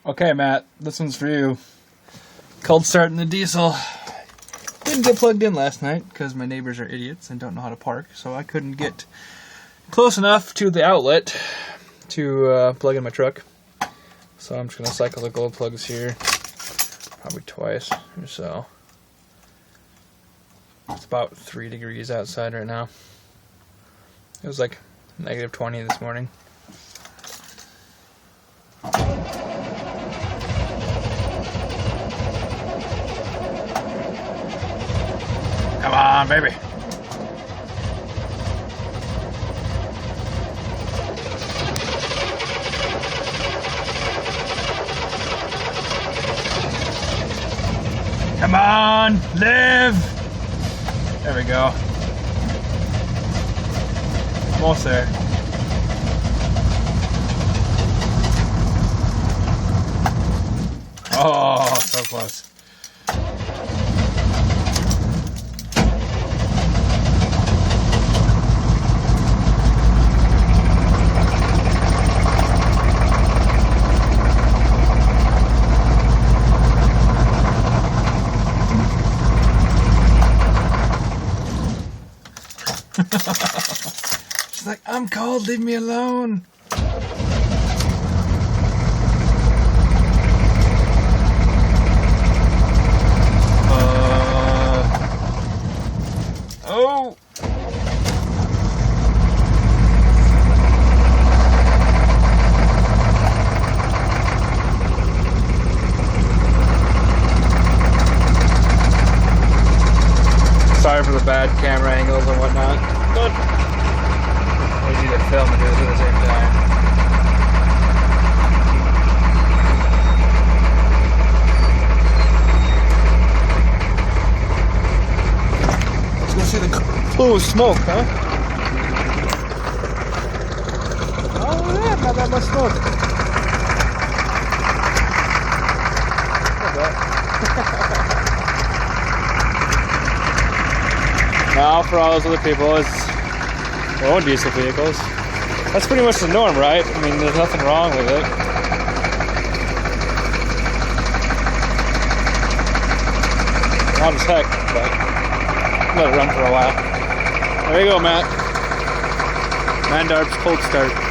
Okay, Matt, this one's for you. Cold starting the diesel. Didn't get plugged in last night because my neighbors are idiots and don't know how to park, so I couldn't get close enough to the outlet to plug in my truck. So I'm just going to cycle the glow plugs here, probably twice or so. It's about 3 degrees outside right now. It was like negative 20 this morning. Come on, baby. Come on, live. There we go. Almost there. Oh, so close. She's like, I'm cold, leave me alone. Oh! Sorry for the bad camera angles and whatnot, but easy to film and do this at the same time. Let's go see the plume of smoke, huh? Oh, look at that, not that much smoke. Now, for all those other people, it's their own diesel vehicles. That's pretty much the norm, right? I mean, there's nothing wrong with it. Loud as heck, but let it run for a while. There you go, Matt. Mandarp's cold start.